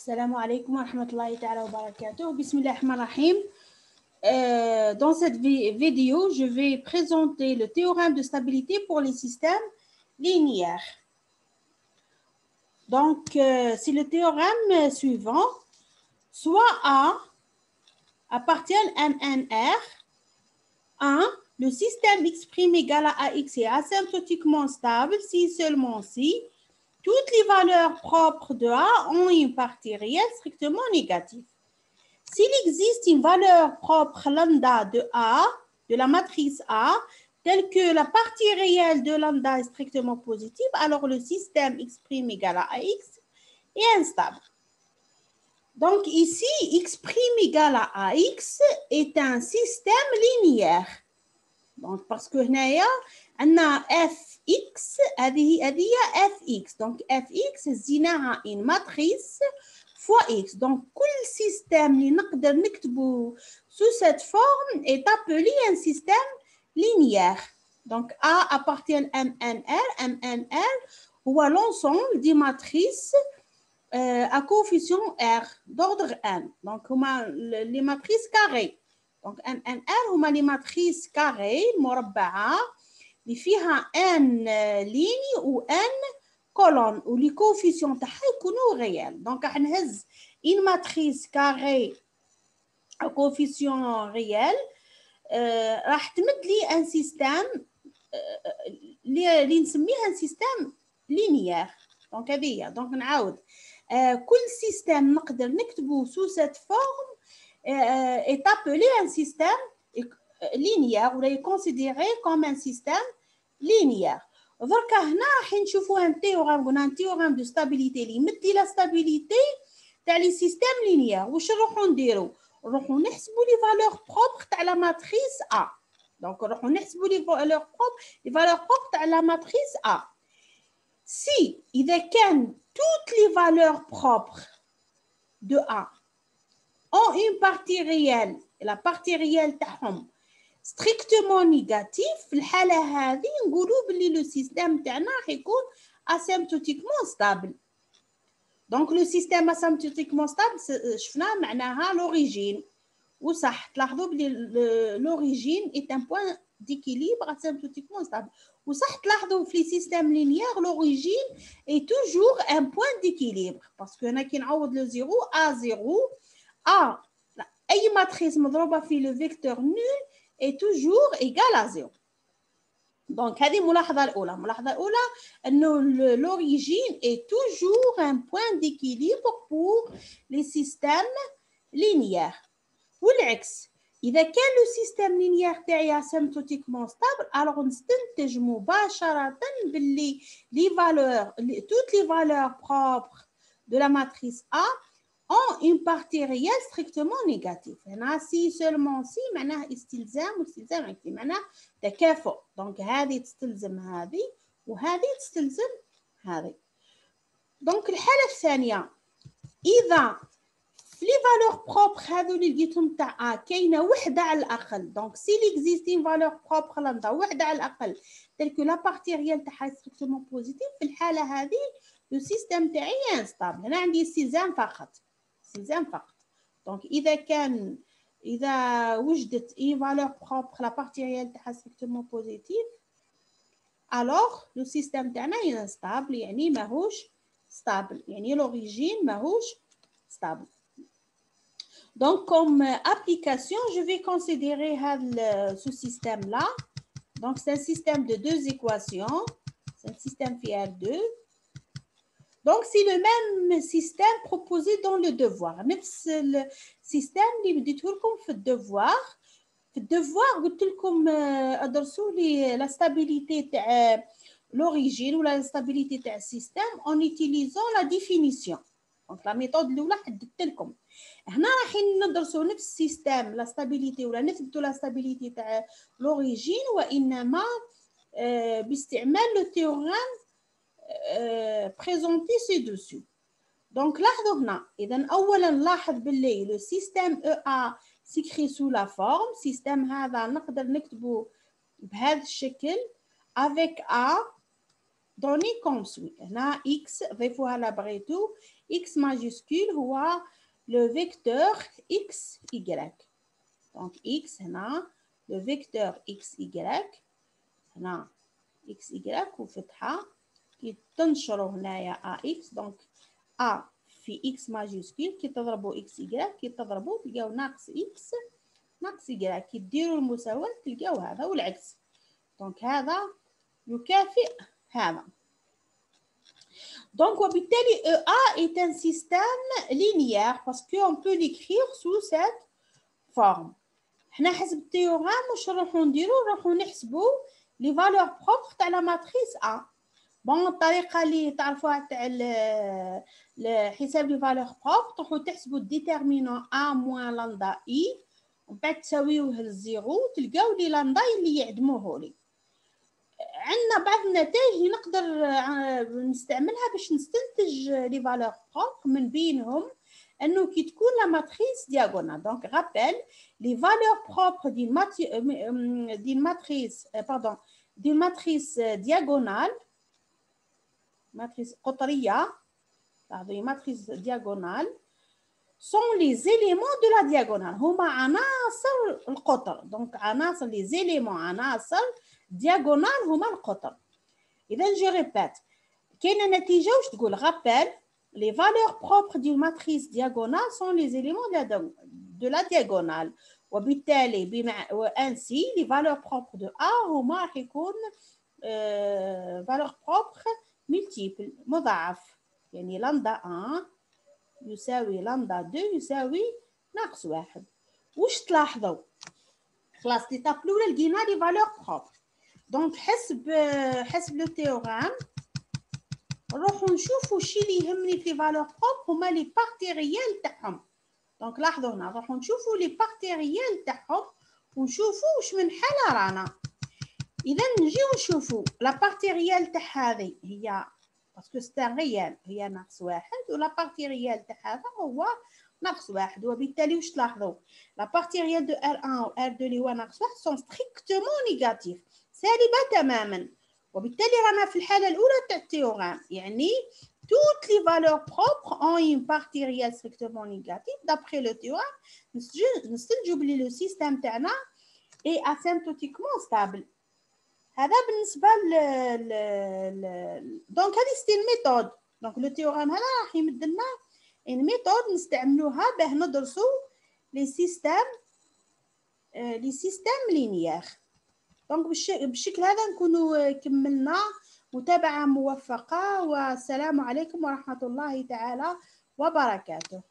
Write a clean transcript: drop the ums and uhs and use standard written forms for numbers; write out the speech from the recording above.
Assalamu alaikum wa rahmatullahi ta'ala wa barakatuh. Bismillahirrahmanirrahim. Dans cette vidéo, je vais présenter le théorème de stabilité pour les systèmes linéaires. Donc, c'est le théorème suivant. Soit A appartient à MNR. 1. Le système X' égal à AX est asymptotiquement stable si seulement si toutes les valeurs propres de A ont une partie réelle strictement négative. S'il existe une valeur propre lambda de A, de la matrice A, telle que la partie réelle de lambda est strictement positive, alors le système X' égal à AX est instable. Donc ici, X' égal à AX est un système linéaire. Donc parce que هنايا عندنا fx هذه fx. Donc fx زيناها in matrice fois x. Donc كل système اللي نقدر نكتبه sous cette forme est appelé un système linéaire. Donc A appartient à MNR. MNR هو l'ensemble des matrices à coefficient R d'ordre n. Donc هما les matrices carrées. Donc MNR هما les matrices carrées مربعة اللي فيها n ligne و n colonne و les coefficients تاعها يكونوا réels. Donc راح نهز une matrice carrée à coefficient réel راح تمد لي un système اللي نسميه un système linéaire. Donc هذه هي. Donc نعاود كل système نقدر نكتبه sous cette forme est appelé un système linéaire ou est considéré comme un système linéaire. دركا هنا راح نشوفوا un théorème قلنا un théorème de stabilité اللي يمد لي la stabilité تاع لي سيستيم لينيير. واش نروحوا نديروا؟ نروحوا نحسبوا لي فالور بروبر تاع لا ماتريس A. دونك نروحوا نحسبوا لي فالور بروبر تاع لا ماتريس A. Si إذا كان toutes les valeurs propres de A ont une partie réelle, la partie réelle تاعهم strictement négatif, في الحالة هذه نقولوا باللي le système تاعنا راح يكون asymptotiquement stable. Donc le système asymptotiquement stable شفنا معناها l'origine. وصح تلاحظوا بلي l'origine est un point d'équilibre asymptotiquement stable. وصح تلاحظوا في les systèmes linéaires l'origine est toujours un point d'équilibre parce que هنا كي نعوض le 0 A0 A أي matrice مضروبة في le vecteur nul est toujours égal à 0. Donc هذه الملاحظة الأولى. الملاحظة الأولى أنه l'origine est toujours un point d'équilibre pour les systèmes linéaires. والعكس إذا كان le système linéaire تاعي asymptotiquement stable alors نستنتج مباشرة باللي les valeurs toutes les valeurs propres de la matrice A ont une partie réelle strictement négative. هنا si seulement si معناه استلزام واستلزام عكسي معناه تكافؤ. donc هذه تستلزم هذه وهذه تستلزم هذه. donc الحالة الثانية إذا في les valeurs propres هذو اللي لقيتهم تاع A كاينة وحدة على الأقل. donc s'il existe une valeur propre لندا وحدة على الأقل telle que la partie réelle تاعها strictement positive في الحالة هذه le système تاعي instable. هنا عندي استلزام فقط. Donc إذا وجدت une valeur propre la partie réelle تاعها strictement positive alors le système تاعنا instable يعني ماهوش stable يعني l'origine ماهوش stable. Donc comme application je vais considérer ce système là. Donc c'est un système de deux équations. C'est un système في R2. Donc c'est le même système proposé dans le devoir. نفس السيستم اللي بديته لكم في الدوار. في الدوار قلت لكم ادرسوا لي la stabilité تاع l'origine ou la stabilité تاع السيستم en utilisant la définition. Donc la méthode الاولى حددت لكم. هنا راح ندرسوا نفس السيستم la stabilité ولا نثبتوا la stabilité تاع l'origine وانما باستعمال le théorème présenté ci-dessus. Donc لاحظوا هنا إذا أولا نلاحظ باللي le système EA s'écrit sous la forme système هذا نقدر نكتبه بهذا الشكل avec A donné comme suit. هنا x ضيفوها لابغيتو x ماجيسكول هو le vecteur x y. donc x هنا le vecteur x y هنا x y وفتحة كي تنشروا هنايا ax. donc a في x ماجيسكول كي تضربوا x y كي تضربوا تلقاو ناقص x ناقص y كي ديروا المساواة تلقاو هذا والعكس. donc هذا يكافئ هذا. donc وبالتالي EA est un système linéaire parce qu'on peut l'écrire sous cette forme. حنا حسب التيورام واش نروحو نديرو نروحو نحسبو لي فالور بروبر تاع لا ماتريس A. بون الطريقه اللي تعرفوها تاع حساب لي فالور بروبر تروحو تحسبو الديتيرمينون A موان لامدا I ومن بعد تساويوه للزيرو تلقاو لي لامدا اللي يعدموه لي. عندنا بعض النتائج نقدر نستعملها باش نستنتج لي فالور بروبر من بينهم انه كي تكون لا ماتريس دياغونال. دونك رابيل لي فالور بروبر دي ماتريس باردون دي ماتريس دياغونال ماتريس قطريه لاحظوا ماتريس دياغونال sont les éléments de la diagonale. هما عناصر القطر. دونك عناصر les éléments عناصر diagonale هما القطر. إذا جو ريبيت كاينه نتيجه واش تقول rappel les valeurs propres d'une matrice diagonale sont les éléments de la diagonale. وبالتالي ainsi les valeurs propres de A هما راح يكون valeurs propres multiples مضاعف. يعني لامدا 1 يساوي لامدا 2 يساوي ناقص 1. واش تلاحظوا خلاص ليطاب الاولى لقينا لي فالور بروبر. دونك حسب لو تيورام نروحو نشوفو الشي اللي يهمني في لي فالور بروبر هما لي بارتي ريال تاعهم. دونك لاحظوا هنا نروحو نشوفو لي بارتي ريال تاعهم ونشوفو واش من حالة رانا. اذا نجيو نشوفو لا بارتي ريال تاع هذه هي باسكو سي ان ريال هي ناقص 1 ولا بارتي ريال تاع هذا هو ناقص 1. وبالتالي واش تلاحظوا لا بارتي ريال دو R1 و R2 اللي هو ناقص 1 سون ستريكتومون نيجاتيف سالبة تماما. وبالتالي رانا في الحالة الأولى تاع التيورام يعني toutes les valeurs propres ont une partie réelle strictement négative. D'après le théorème نستنتجوا بلي لو سيستم تاعنا est asymptotiquement stable. هذا بالنسبة دونك هذه ستي الميثود. دونك لو تيورام هذا راح يمد لنا ان ميثود نستعملوها باه ندرسو لي سيستم لينيير. دونك بالشكل هذا نكونوا كملنا. متابعة موفقة والسلام عليكم ورحمة الله تعالى وبركاته.